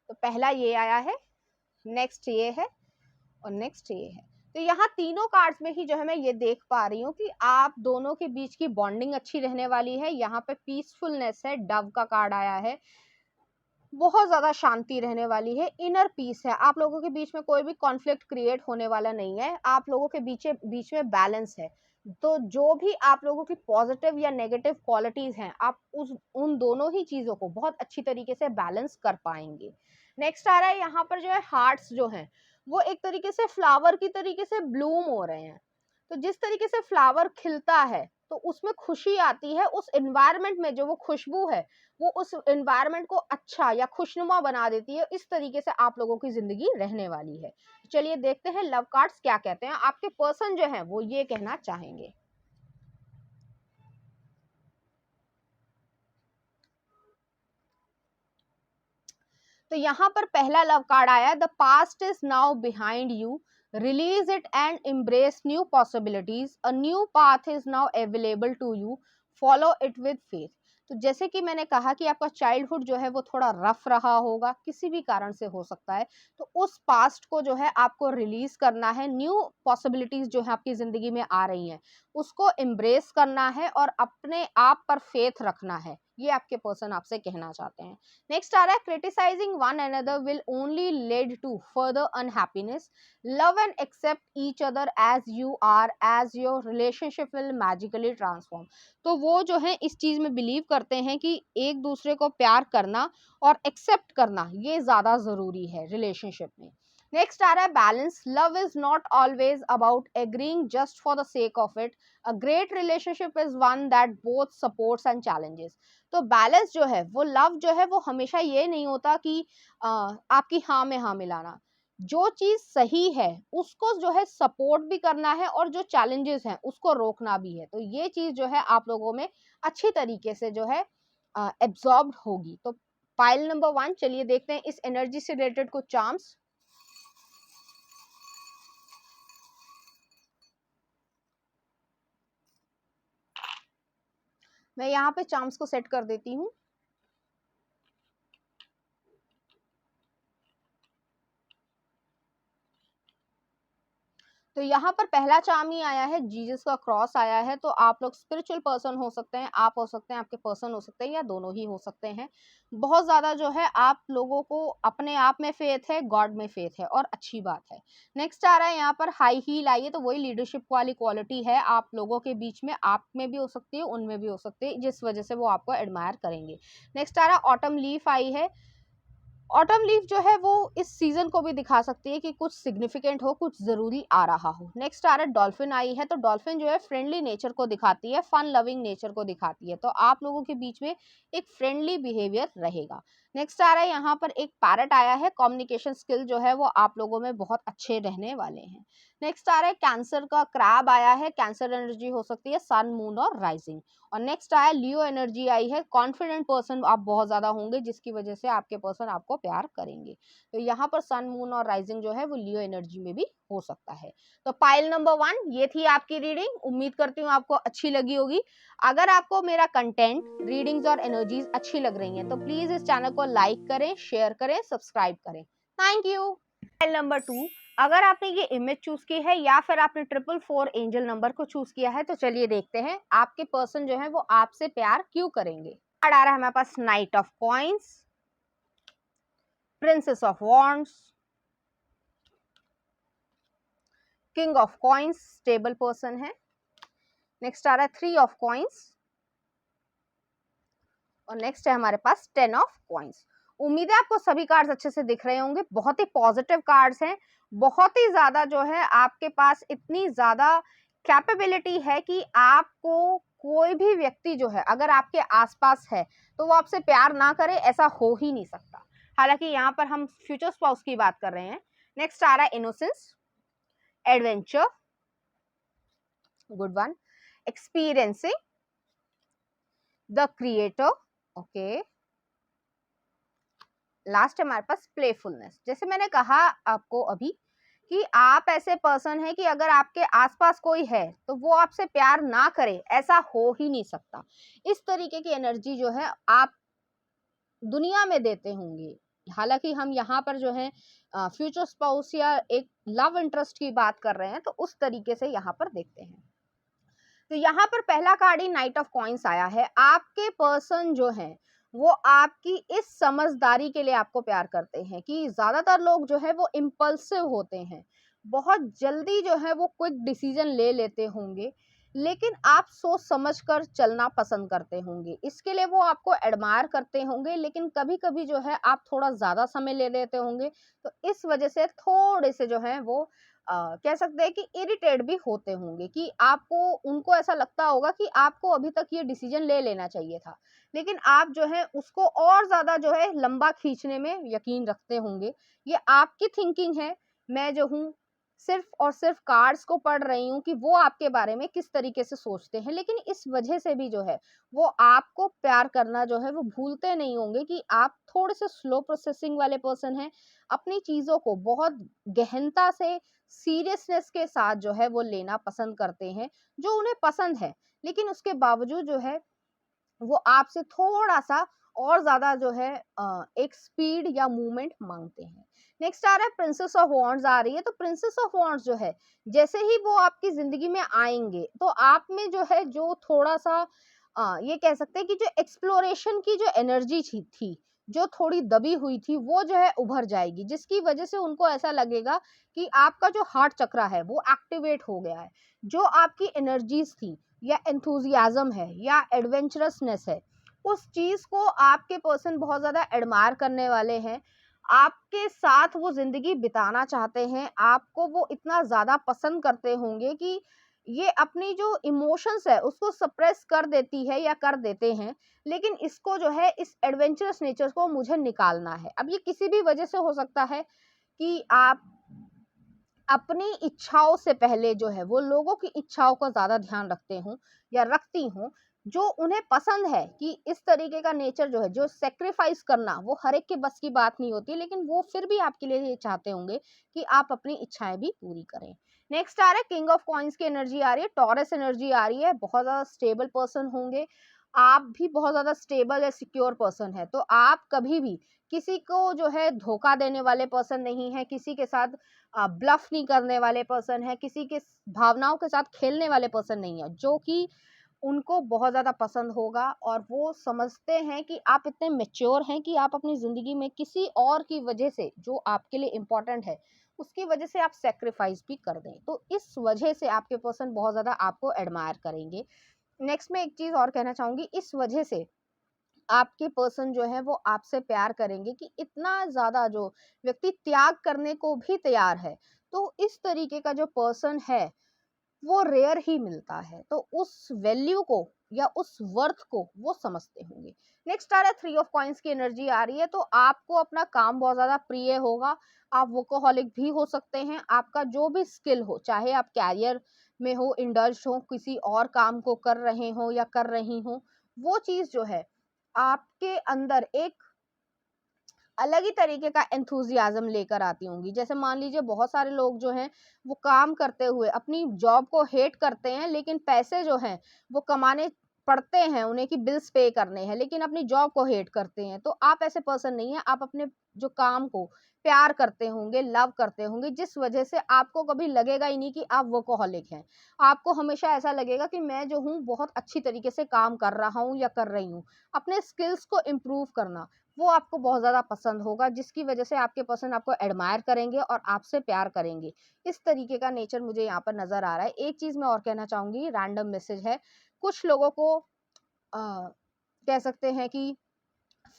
तो पहला ये आया है, नेक्स्ट ये है और नेक्स्ट ये है। तो यहाँ तीनों कार्ड्स में ही जो है मैं ये देख पा रही हूँ कि आप दोनों के बीच की बॉन्डिंग अच्छी रहने वाली है। यहाँ पे पीसफुलनेस है, डव का कार्ड आया है, बहुत ज़्यादा शांति रहने वाली है, इनर पीस है। आप लोगों के बीच में कोई भी कॉन्फ्लिक्ट क्रिएट होने वाला नहीं है, आप लोगों के बीच में बैलेंस है। तो जो भी आप लोगों की पॉजिटिव या नेगेटिव क्वालिटीज हैं, आप उन दोनों ही चीज़ों को बहुत अच्छी तरीके से बैलेंस कर पाएंगे। नेक्स्ट आ रहा है यहाँ पर जो है हार्ट्स जो हैं वो एक तरीके से फ्लावर की तरीके से ब्लूम हो रहे हैं। तो जिस तरीके से फ्लावर खिलता है तो उसमें खुशी आती है, उस एनवायरनमेंट में जो वो खुशबू है वो उस एनवायरनमेंट को अच्छा या खुशनुमा बना देती है। इस तरीके से आप लोगों की जिंदगी रहने वाली है। चलिए देखते हैं लव कार्ड्स क्या कहते हैं, आपके पर्सन जो है वो ये कहना चाहेंगे। तो यहाँ पर पहला लव कार्ड आया, the past is now behind you, release it and embrace new possibilities, a new path is now available to you, follow it with faith. तो जैसे कि मैंने कहा कि आपका चाइल्डहुड जो है वो थोड़ा रफ रहा होगा, किसी भी कारण से हो सकता है, तो उस पास्ट को जो है आपको रिलीज करना है। न्यू पॉसिबिलिटीज जो है आपकी जिंदगी में आ रही हैं उसको एम्ब्रेस करना है और अपने आप पर फेथ रखना है, ये आपके पर्सन आपसे कहना चाहते हैं। नेक्स्ट आ रहा है, criticising one another will only lead to further unhappiness, love and accept each other as you are, as your relationship will magically transform. तो वो जो है इस चीज में बिलीव करते हैं कि एक दूसरे को प्यार करना और एक्सेप्ट करना ये ज्यादा जरूरी है रिलेशनशिप में। नेक्स्ट आ रहा है balance, love is not always about agreeing just for the sake of it, a great relationship is one that both supports and challenges. तो बैलेंस जो है वो लव जो है वो हमेशा ये नहीं होता कि आपकी हाँ में हाँ मिलाना, जो चीज सही है उसको जो है सपोर्ट भी करना है और जो चैलेंजेस हैं उसको रोकना भी है। तो ये चीज जो है आप लोगों में अच्छी तरीके से जो है एब्जॉर्ब होगी। तो पाइल नंबर 1, चलिए देखते हैं इस एनर्जी से रिलेटेड कुछ चार्म्स। मैं यहाँ पे चार्म्स को सेट कर देती हूँ। तो यहाँ पर पहला चार्म ही आया है, जीसस का क्रॉस आया है। तो आप लोग स्पिरिचुअल पर्सन हो सकते हैं, आप हो सकते हैं, आपके पर्सन हो सकते हैं, या दोनों ही हो सकते हैं। बहुत ज़्यादा जो है आप लोगों को अपने आप में फेथ है, गॉड में फेथ है, और अच्छी बात है। नेक्स्ट आ रहा है यहाँ पर हाई हील आई है। तो वही लीडरशिप वाली क्वालिटी है आप लोगों के बीच में, आप में भी हो सकती है, उनमें भी हो सकती है, जिस वजह से वो आपको एडमायर करेंगे। नेक्स्ट आ रहा है ऑटम लीफ आई है। ऑटम लीफ जो है वो इस सीजन को भी दिखा सकती है कि कुछ सिग्निफिकेंट हो, कुछ जरूरी आ रहा हो। नेक्स्ट आ रहा है डॉल्फिन आई है। तो डॉल्फिन जो है फ्रेंडली नेचर को दिखाती है, फन लविंग नेचर को दिखाती है। तो आप लोगों के बीच में एक फ्रेंडली बिहेवियर रहेगा। नेक्स्ट आ रहा है यहाँ पर एक पैरट आया है। कम्युनिकेशन स्किल जो है वो आप लोगों में बहुत अच्छे रहने वाले हैं। नेक्स्ट आ रहा है कैंसर का क्रैब आया है। कैंसर एनर्जी हो सकती है सन, मून और राइजिंग। और नेक्स्ट आया लियो एनर्जी आई है। कॉन्फिडेंट पर्सन आप बहुत ज्यादा होंगे, जिसकी वजह से आपके पर्सन आपको प्यार करेंगे। तो यहाँ पर सन, मून और राइजिंग जो है वो लियो एनर्जी में भी हो सकता है। तो पाइल नंबर 1 ये थी आपकी रीडिंग। उम्मीद करती हूँ आपको अच्छी लगी होगी। अगर आपको मेरा कंटेंट, रीडिंग्स और एनर्जीज अच्छी लग रही हैं तो प्लीज इस चैनल को लाइक करें, शेयर करें, सब्सक्राइब करें। Thank you. पाइल नंबर 2, अगर आपने ये इमेज चूज की है या फिर आपने 444 एंजल नंबर को चूज किया है तो चलिए देखते हैं आपके पर्सन जो है वो आपसे प्यार क्यों करेंगे। कार्ड आ रहा है हमारे पास knight of coins, princess of wands, king of coins, stable person है। नेक्स्ट आ रहा है 3 ऑफ कॉइंस, और नेक्स्ट है हमारे पास 10 ऑफ कॉइंस। उम्मीद है आपको सभी कार्ड्स अच्छे से दिख रहे होंगे। बहुत ही पॉजिटिव कार्ड्स हैं। बहुत ही ज्यादा जो है आपके पास इतनी ज्यादा कैपेबिलिटी है कि आपको कोई भी व्यक्ति जो है अगर आपके आसपास है तो वो आपसे प्यार ना करे, ऐसा हो ही नहीं सकता। हालांकि यहाँ पर हम फ्यूचर स्पाउस की बात कर रहे हैं। नेक्स्ट आ रहा है innocence, adventure, good one, experiencing, the creator, okay, last हमारे पास प्लेफुलनेस। जैसे मैंने कहा आपको अभी कि आप ऐसे पर्सन है कि अगर आपके आसपास कोई है तो वो आपसे प्यार ना करे, ऐसा हो ही नहीं सकता। इस तरीके की एनर्जी जो है आप दुनिया में देते होंगे। हालांकि हम यहाँ पर जो है फ्यूचर स्पाउस या एक लव इंटरेस्ट की बात कर रहे हैं, तो उस तरीके से यहाँ पर देखते हैं। तो यहाँ पर पहला card he night of coins आया है। आपके पर्सन जो है वो आपकी इस समझदारी के लिए आपको प्यार करते हैं कि ज्यादातर लोग जो है वो इम्पल्सिव होते हैं, बहुत जल्दी जो है वो क्विक डिसीजन ले लेते होंगे, लेकिन आप सोच समझ कर चलना पसंद करते होंगे। इसके लिए वो आपको एडमायर करते होंगे, लेकिन कभी कभी जो है आप थोड़ा ज्यादा समय ले लेते होंगे। तो इस वजह से थोड़े से जो है वो कह सकते हैं कि इरिटेट भी होते होंगे कि आपको, उनको ऐसा लगता होगा कि आपको अभी तक ये डिसीजन ले लेना चाहिए था, लेकिन आप जो है उसको और ज्यादा जो है लंबा खींचने में यकीन रखते होंगे। ये आपकी थिंकिंग है। मैं जो हूँ सिर्फ और सिर्फ कार्ड्स को पढ़ रही हूँ कि वो आपके बारे में किस तरीके से सोचते हैं, लेकिन इस वजह से भी जो है वो आपको प्यार करना जो है वो भूलते नहीं होंगे कि आप थोड़े से स्लो प्रोसेसिंग वाले पर्सन हैं। अपनी चीजों को बहुत गहनता से, सीरियसनेस के साथ जो है वो लेना पसंद करते हैं, जो उन्हें पसंद है, लेकिन उसके बावजूद जो है वो आपसे थोड़ा सा और ज्यादा जो है एक स्पीड या मूवमेंट मांगते हैं। नेक्स्ट आ रहा है प्रिंसेस ऑफ वॉन्ड्स आ रही है। तो प्रिंसेस ऑफ वॉन्ड्स जो है जैसे ही वो आपकी जिंदगी में आएंगे तो आप में जो है जो थोड़ा सा ये कह सकते हैं कि जो एक्सप्लोरेशन की जो एनर्जी थी, जो थोड़ी दबी हुई थी, वो जो है उभर जाएगी, जिसकी वजह से उनको ऐसा लगेगा कि आपका जो हार्ट चक्रा है वो एक्टिवेट हो गया है। जो आपकी एनर्जीज थी या एंथुजियाज्म है या एडवेंचरसनेस है, उस चीज को आपके पर्सन बहुत ज्यादा एडमायर करने वाले हैं। आपके साथ वो जिंदगी बिताना चाहते हैं, आपको वो इतना ज्यादा पसंद करते होंगे कि ये अपनी जो इमोशंस है उसको सप्रेस कर देती है या कर देते हैं, लेकिन इसको जो है इस एडवेंचरस नेचर को मुझे निकालना है। अब ये किसी भी वजह से हो सकता है कि आप अपनी इच्छाओं से पहले जो है वो लोगों की इच्छाओं का ज़्यादा ध्यान रखते हों या रखती हों, जो उन्हें पसंद है कि इस तरीके का नेचर जो है, जो सैक्रिफाइस करना, वो हर एक के बस की बात नहीं होती, लेकिन वो फिर भी आपके लिए ये चाहते होंगे कि आप अपनी इच्छाएं भी पूरी करें। नेक्स्ट आ रहा है किंग ऑफ कॉइन्स की एनर्जी आ रही है, टॉरस एनर्जी आ रही है, बहुत ज़्यादा स्टेबल पर्सन होंगे, आप भी बहुत ज़्यादा स्टेबल या सिक्योर पर्सन है, तो आप कभी भी किसी को जो है धोखा देने वाले पर्सन नहीं है, किसी के साथ ब्लफ नहीं करने वाले पर्सन है, किसी के भावनाओं के साथ खेलने वाले पर्सन नहीं है, जो कि उनको बहुत ज़्यादा पसंद होगा और वो समझते हैं कि आप इतने मैच्योर हैं कि आप अपनी ज़िंदगी में किसी और की वजह से, जो आपके लिए इम्पोर्टेंट है, उसकी वजह से आप सैक्रिफाइस भी कर दें। तो इस वजह से आपके पर्सन बहुत ज़्यादा आपको एडमायर करेंगे। नेक्स्ट मैं एक चीज़ और कहना चाहूँगी, इस वजह से आपके पर्सन जो है वो आपसे प्यार करेंगे कि इतना ज़्यादा जो व्यक्ति त्याग करने को भी तैयार है, तो इस तरीके का जो पर्सन है वो रेयर ही मिलता है, तो उस वैल्यू को या उस वर्थ को वो समझते होंगे। नेक्स्ट आ रहा है थ्री ऑफ कॉइन्स की एनर्जी आ रही है, तो आपको अपना काम बहुत ज्यादा प्रिय होगा, आप वर्कोहॉलिक भी हो सकते हैं, आपका जो भी स्किल हो, चाहे आप कैरियर में हो, इंडल्ज हो, किसी और काम को कर रहे हो या कर रही हो, वो चीज जो है आपके अंदर एक अलग ही तरीके का एंथुजियाज्म लेकर आती होंगी। जैसे मान लीजिए बहुत सारे लोग जो हैं वो काम करते हुए अपनी जॉब को हेट करते हैं, लेकिन पैसे जो हैं वो कमाने पड़ते हैं उन्हें कि बिल्स पे करने हैं, लेकिन अपनी जॉब को हेट करते हैं। तो आप ऐसे पर्सन नहीं है, आप अपने जो काम को प्यार करते होंगे, लव करते होंगे, जिस वजह से आपको कभी लगेगा ही नहीं कि आप वर्कोहॉलिक हैं। आपको हमेशा ऐसा लगेगा कि मैं जो हूँ बहुत अच्छी तरीके से काम कर रहा हूँ या कर रही हूँ। अपने स्किल्स को इम्प्रूव करना वो आपको बहुत ज़्यादा पसंद होगा, जिसकी वजह से आपके पर्सन आपको एडमायर करेंगे और आपसे प्यार करेंगे। इस तरीके का नेचर मुझे यहाँ पर नज़र आ रहा है। एक चीज़ मैं और कहना चाहूँगी, रैंडम मैसेज है। कुछ लोगों को कह सकते हैं कि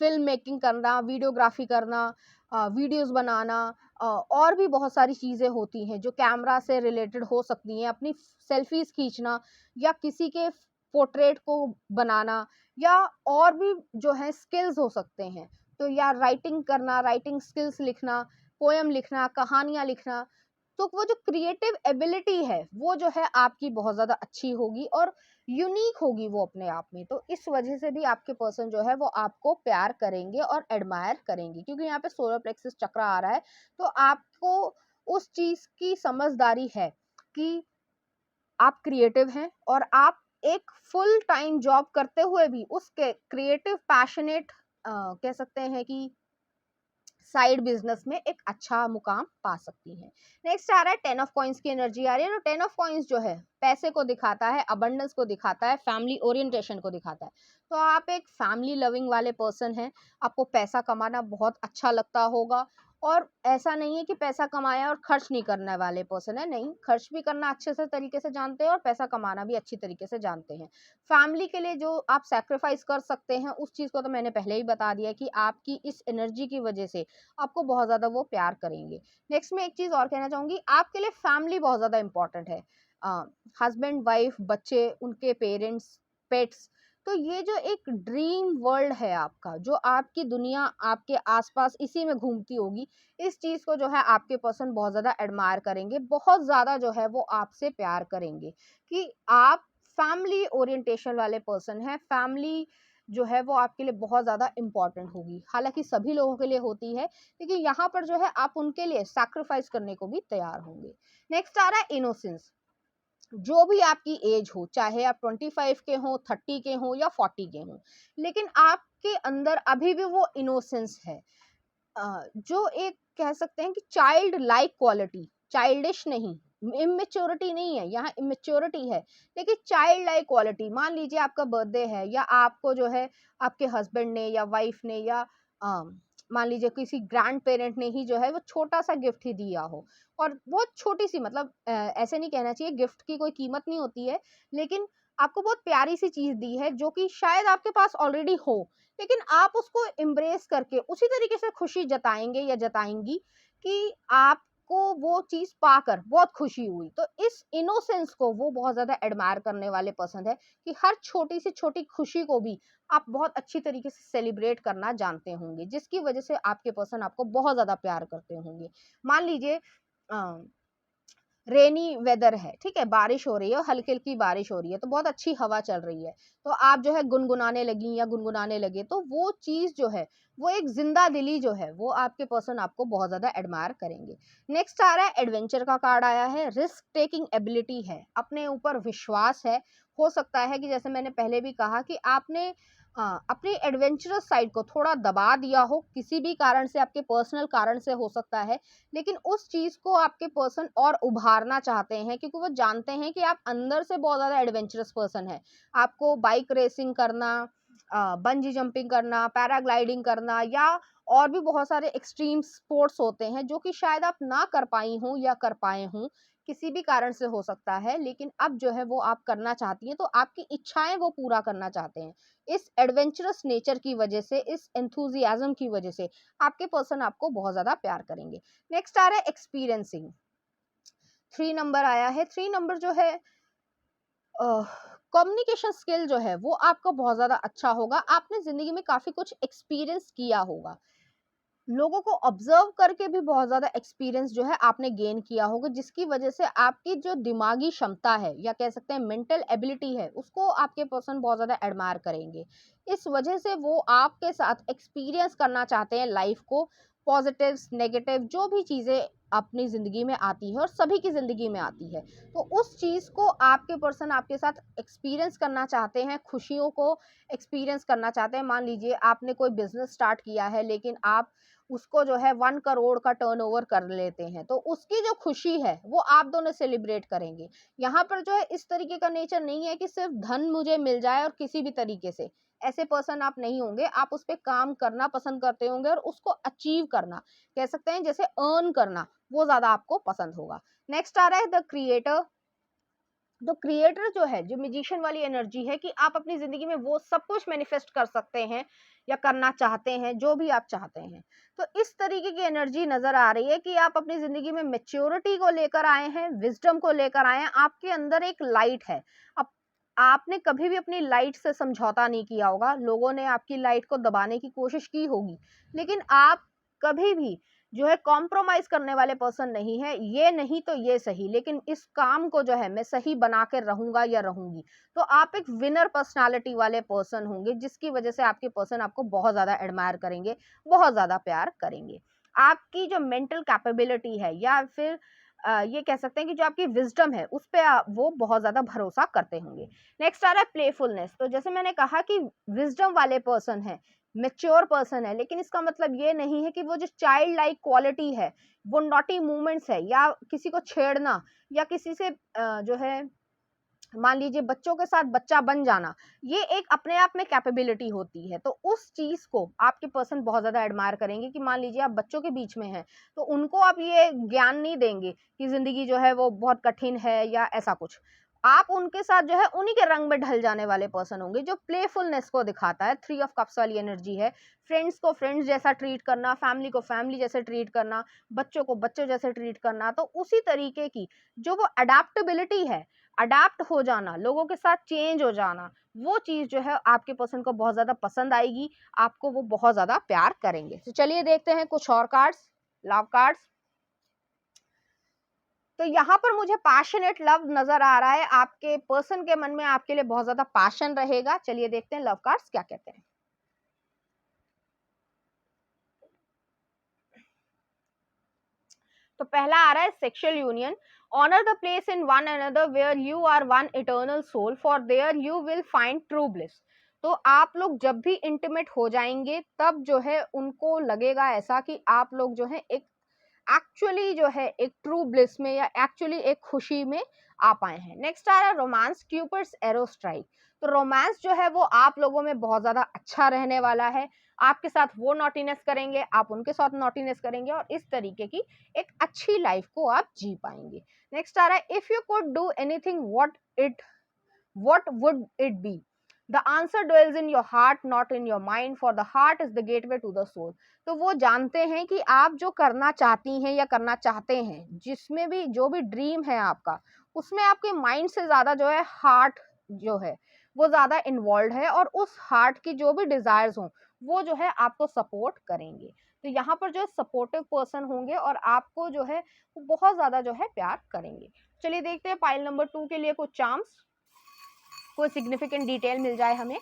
फ़िल्म मेकिंग करना, वीडियोग्राफ़ी करना, वीडियोज़ बनाना, और भी बहुत सारी चीज़ें होती हैं जो कैमरा से रिलेटेड हो सकती हैं। अपनी सेल्फ़ीज़ खींचना या किसी के पोर्ट्रेट को बनाना या और भी जो है स्किल्स हो सकते हैं। तो या राइटिंग करना, राइटिंग स्किल्स लिखना, पोएम लिखना, कहानियाँ लिखना, तो वो जो क्रिएटिव एबिलिटी है वो जो है आपकी बहुत ज़्यादा अच्छी होगी और यूनिक होगी वो अपने आप में। तो इस वजह से भी आपके पर्सन जो है वो आपको प्यार करेंगे और एडमायर करेंगे, क्योंकि यहाँ पे सोलर प्लेक्सस चक्र आ रहा है। तो आपको उस चीज़ की समझदारी है कि आप क्रिएटिव हैं और आप एक फुल टाइम जॉब करते हुए भी उसके क्रिएटिव पैशनेट कह सकते हैं कि साइड बिजनेस में एक अच्छा मुकाम पा सकती हैं। नेक्स्ट आ रहा है टेन ऑफ कॉइन्स की एनर्जी आ रही है। तो टेन ऑफ कॉइन्स जो है पैसे को दिखाता है, अबंडेंस को दिखाता है, फैमिली ओरिएंटेशन को दिखाता है। तो आप एक फैमिली लविंग वाले पर्सन हैं, आपको पैसा कमाना बहुत अच्छा लगता होगा और ऐसा नहीं है कि पैसा कमाया और खर्च नहीं करने वाले पर्सन है, नहीं, खर्च भी करना अच्छे से तरीके से जानते हैं और पैसा कमाना भी अच्छी तरीके से जानते हैं। फैमिली के लिए जो आप सैक्रिफाइस कर सकते हैं उस चीज़ को तो मैंने पहले ही बता दिया कि आपकी इस एनर्जी की वजह से आपको बहुत ज़्यादा वो प्यार करेंगे। नेक्स्ट मैं एक चीज़ और कहना चाहूँगी, आपके लिए फैमिली बहुत ज़्यादा इम्पोर्टेंट है। हस्बैंड, वाइफ, बच्चे, उनके पेरेंट्स, पेट्स, तो ये जो एक ड्रीम वर्ल्ड है आपका, जो आपकी दुनिया आपके आस-पास इसी में घूमती होगी, इस चीज़ को जो है आपके पर्सन बहुत ज़्यादा एडमायर करेंगे, बहुत ज़्यादा जो है वो आपसे प्यार करेंगे कि आप फैमिली ओरिएंटेशन वाले पर्सन हैं। फैमिली जो है वो आपके लिए बहुत ज़्यादा इम्पोर्टेंट होगी। हालाँकि सभी लोगों के लिए होती है, लेकिन यहाँ पर जो है आप उनके लिए सैक्रिफाइस करने को भी तैयार होंगे। नेक्स्ट आ रहा है इनोसेंस। जो भी आपकी एज हो, चाहे आप 25 के हों, 30 के हों या 40 के हों, लेकिन आपके अंदर अभी भी वो इनोसेंस है। जो एक कह सकते हैं कि चाइल्ड लाइक क्वालिटी, चाइल्डिश नहीं, इमेच्योरिटी नहीं है, यहाँ इमेच्योरिटी है, लेकिन चाइल्ड लाइक क्वालिटी। मान लीजिए आपका बर्थडे है या आपको जो है आपके हस्बैंड ने या वाइफ ने या मान लीजिए किसी ग्रैंड पेरेंट ने ही जो है वो छोटा सा गिफ्ट ही दिया हो, और बहुत छोटी सी, मतलब ऐसे नहीं कहना चाहिए, गिफ्ट की कोई कीमत नहीं होती है, लेकिन आपको बहुत प्यारी सी चीज दी है जो कि शायद आपके पास ऑलरेडी हो, लेकिन आप उसको एम्ब्रेस करके उसी तरीके से खुशी जताएंगे या जताएंगी कि आपको वो चीज पाकर बहुत खुशी हुई। तो इस इनोसेंस को वो बहुत ज्यादा एडमायर करने वाले पर्सन है कि हर छोटी से छोटी खुशी को भी आप बहुत अच्छी तरीके से सेलिब्रेट करना जानते होंगे, जिसकी वजह से आपके पर्सन आपको बहुत ज्यादा प्यार करते होंगे। मान लीजिए रेनी वेदर है, ठीक है, बारिश हो रही है, हल्की हल्की बारिश हो रही है, तो बहुत अच्छी हवा चल रही है, तो आप जो है गुनगुनाने लगी या गुनगुनाने लगे, तो वो चीज जो है वो एक जिंदा दिली जो है वो आपके पर्सन आपको बहुत ज्यादा एडमायर करेंगे। नेक्स्ट आ रहा है एडवेंचर का कार्ड आया है। रिस्क टेकिंग एबिलिटी है, अपने ऊपर विश्वास है। हो सकता है कि जैसे मैंने पहले भी कहा कि आपने अपनी एडवेंचरस साइड को थोड़ा दबा दिया हो, किसी भी कारण से, आपके पर्सनल कारण से हो सकता है, लेकिन उस चीज को आपके पर्सन और उभारना चाहते हैं, क्योंकि वो जानते हैं कि आप अंदर से बहुत ज्यादा एडवेंचरस पर्सन है। आपको बाइक रेसिंग करना, बंजी जंपिंग करना, पैराग्लाइडिंग करना, या और भी बहुत सारे एक्सट्रीम स्पोर्ट्स होते हैं जो कि शायद आप ना कर पाई हों या कर पाए हों, किसी भी कारण से हो सकता है, लेकिन अब जो है वो आप करना चाहती हैं, तो आपकी इच्छाएं वो पूरा करना चाहते हैं। इस एडवेंचरस नेचर की वजह से, इस एंथुजियाज्म की वजह से आपके पर्सन आपको बहुत ज्यादा प्यार करेंगे। नेक्स्ट आ रहा है एक्सपीरियंसिंग। 3 नंबर आया है। 3 नंबर जो है कम्युनिकेशन स्किल जो है वो आपका बहुत ज्यादा अच्छा होगा। आपने जिंदगी में काफी कुछ एक्सपीरियंस किया होगा, लोगों को ऑब्जर्व करके भी बहुत ज्यादा एक्सपीरियंस जो है आपने गेन किया होगा, जिसकी वजह से आपकी जो दिमागी क्षमता है या कह सकते हैं मेंटल एबिलिटी है, उसको आपके पर्सन बहुत ज्यादा एडमायर करेंगे। इस वजह से वो आपके साथ एक्सपीरियंस करना चाहते हैं लाइफ को, पॉजिटिव्स नेगेटिव जो भी चीजें अपनी जिंदगी में आती है और सभी की जिंदगी में आती है, तो उस चीज को आपके पर्सन आपके साथ एक्सपीरियंस करना चाहते हैं, खुशियों को एक्सपीरियंस करना चाहते हैं। मान लीजिए आपने कोई बिजनेस स्टार्ट किया है, लेकिन आप उसको जो है 1 करोड़ का टर्नओवर कर लेते हैं, तो उसकी जो खुशी है वो आप दोनों सेलिब्रेट करेंगे। यहाँ पर जो है इस तरीके का नेचर नहीं है कि सिर्फ धन मुझे मिल जाए और किसी भी तरीके से, ऐसे पर्सन आप नहीं होंगे। आप उस पर काम करना पसंद करते होंगे और उसको अचीव करना, कह सकते हैं जैसे अर्न करना, वो ज्यादा आपको पसंद होगा। नेक्स्ट आ रहा है द क्रिएटर। तो क्रिएटर जो है, जो म्यूजिशियन वाली एनर्जी है कि आप अपनी जिंदगी में वो सब कुछ मैनिफेस्ट कर सकते हैं या करना चाहते हैं जो भी आप चाहते हैं। तो इस तरीके की एनर्जी नजर आ रही है कि आप अपनी जिंदगी में मेच्योरिटी को लेकर आए हैं, विजडम को लेकर आए हैं, आपके अंदर एक लाइट है। अब आपने कभी भी अपनी लाइट से समझौता नहीं किया होगा, लोगों ने आपकी लाइट को दबाने की कोशिश की होगी, लेकिन आप कभी भी जो है कॉम्प्रोमाइज करने वाले पर्सन नहीं है। ये नहीं तो ये सही, लेकिन इस काम को जो है मैं सही बना कर रहूंगा या रहूंगी। तो आप एक विनर पर्सनालिटी वाले पर्सन होंगे, जिसकी वजह से आपके पर्सन आपको बहुत ज्यादा एडमायर करेंगे, बहुत ज्यादा प्यार करेंगे। आपकी जो मेंटल कैपेबिलिटी है या फिर ये कह सकते हैं कि जो आपकी विजडम है उस पर वो बहुत ज्यादा भरोसा करते होंगे। नेक्स्ट आ रहा है प्लेफुलनेस। तो जैसे मैंने कहा कि विजडम वाले पर्सन है, मेच्योर पर्सन है, लेकिन इसका मतलब ये नहीं है कि वो जो चाइल्ड लाइक क्वालिटी है, वो नॉटी मूवमेंट्स है या किसी को छेड़ना या किसी से जो है मान लीजिए बच्चों के साथ बच्चा बन जाना, ये एक अपने आप में कैपेबिलिटी होती है। तो उस चीज को आपके पर्सन बहुत ज्यादा एडमायर करेंगे कि मान लीजिए आप बच्चों के बीच में हैं, तो उनको आप ये ज्ञान नहीं देंगे कि जिंदगी जो है वो बहुत कठिन है या ऐसा कुछ। आप उनके साथ जो है उन्हीं के रंग में ढल जाने वाले पर्सन होंगे, जो प्लेफुलनेस को दिखाता है। 3 ऑफ कप्स वाली एनर्जी है। फ्रेंड्स को फ्रेंड्स जैसा ट्रीट करना, फैमिली को फैमिली जैसे ट्रीट करना, बच्चों को बच्चों जैसे ट्रीट करना। तो उसी तरीके की जो वो अडेप्टेबिलिटी है, अडेप्ट हो जाना, लोगों के साथ चेंज हो जाना, वो चीज जो है आपके पर्सन को बहुत ज्यादा पसंद आएगी, आपको वो बहुत ज्यादा प्यार करेंगे। तो चलिए देखते हैं कुछ और कार्ड्स, लव कार्ड्स। तो यहाँ पर मुझे पैशनेट लव नजर आ रहा है, आपके पर्सन के मन में आपके लिए बहुत ज्यादा पैशन रहेगा। चलिए देखते हैं लव कार्ड्स क्या कहते हैं। तो पहला आ रहा है sexual union. Honour the place in one another where you are one eternal soul, for there you will find true bliss. तो आप लोग जब भी इंटीमेट हो जाएंगे, तब जो है उनको लगेगा ऐसा कि आप लोग जो है एक एक्चुअली जो है एक ट्रू ब्लिस में या एक्चुअली एक खुशी में आ पाए हैं। नेक्स्ट आ रहा है रोमांस, क्यूपर्स एरो स्ट्राइक। तो रोमांस जो है वो आप लोगों में बहुत ज्यादा अच्छा रहने वाला है। आपके साथ वो नॉटीनेस करेंगे, आप उनके साथ नॉटीनेस करेंगे, और इस तरीके की एक अच्छी लाइफ को आप जी पाएंगे। नेक्स्ट आ रहा है if you could do anything what would it be. The answer dwells in your heart not in your mind, for the heart is the gateway to the soul. तो वो जानते हैं कि आप जो करना चाहती हैं या करना चाहते हैं, जिसमें भी जो भी ड्रीम है आपका, उसमें आपके माइंड से ज्यादा जो है हार्ट जो है वो ज्यादा इन्वॉल्व है, और उस हार्ट की जो भी डिजायर्स हों वो जो है आपको सपोर्ट करेंगे। तो यहाँ पर जो है सपोर्टिव पर्सन होंगे और आपको जो है वो बहुत ज्यादा जो है प्यार करेंगे। चलिए देखते हैं पाइल नंबर 2 के लिए कुछ चार्म्स, कोई सिग्निफिकेंट डिटेल मिल जाए हमें।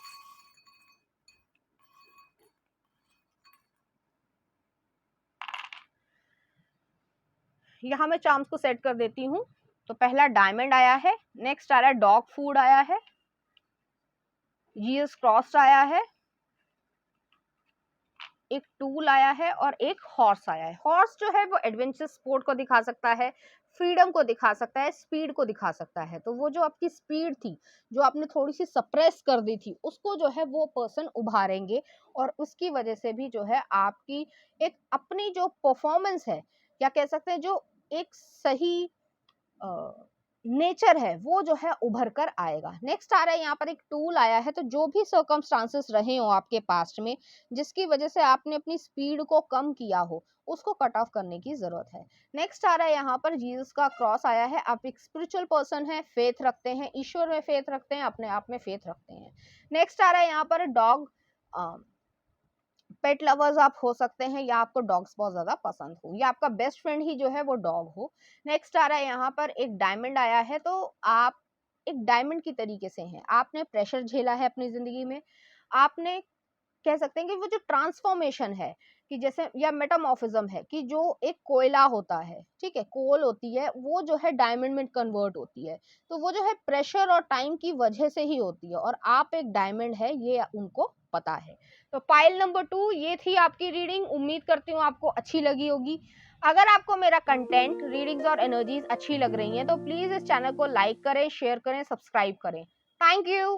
यहाँ मैं चार्म्स को सेट कर देती हूँ। तो पहला डायमंड आया है, नेक्स्ट आ रहा है डॉग फूड आया है, जीएस क्रॉस आया है, एक टूल आया है और एक हॉर्स आया है। हॉर्स जो है वो एडवेंचर स्पोर्ट को दिखा सकता है, फ्रीडम को दिखा सकता है, स्पीड को दिखा सकता है। तो वो जो आपकी स्पीड थी, जो आपने थोड़ी सी सप्रेस कर दी थी, उसको जो है वो पर्सन उभारेंगे, और उसकी वजह से भी जो है आपकी एक अपनी जो परफॉर्मेंस है, या कह सकते हैं जो एक सही नेचर है, वो जो है उभर कर आएगा। नेक्स्ट आ रहा है यहाँ पर एक टूल आया है। तो जो भी सर्कमस्टांसेस रहे हो आपके पास्ट में, जिसकी वजह से आपने अपनी स्पीड को कम किया हो, उसको कट ऑफ करने की जरूरत है। नेक्स्ट आ रहा है यहाँ पर जीसस का क्रॉस आया है। आप एक स्पिरिचुअल पर्सन है, फेथ रखते हैं, ईश्वर में फेथ रखते हैं, अपने आप में फेथ रखते हैं। नेक्स्ट आ रहा है यहाँ पर डॉग, पेट लवर्स आप हो सकते हैं, या आपको डॉग्स बहुत ज्यादा पसंद हो, या आपका बेस्ट फ्रेंड ही जो है वो डॉग हो। नेक्स्ट आ रहा है यहाँ पर एक डायमंड आया है। तो आप एक डायमंड की तरीके से हैं, आपने प्रेशर झेला है अपनी जिंदगी में, आपने कह सकते हैं कि वो जो ट्रांसफॉर्मेशन है, कि जैसे या मेटामॉर्फिज्म है, कि जो एक कोयला होता है, ठीक है, कोल होती है, वो जो है डायमंड में कन्वर्ट होती है। तो वो जो है प्रेशर और टाइम की वजह से ही होती है, और आप एक डायमंड है, ये उनको पता है। तो पाइल नंबर 2 ये थी आपकी रीडिंग। उम्मीद करती हूँ आपको अच्छी लगी होगी। अगर आपको मेरा कंटेंट, रीडिंग्स और एनर्जीज अच्छी लग रही हैं, तो प्लीज इस चैनल को लाइक करें, शेयर करें, सब्सक्राइब करें। Thank you.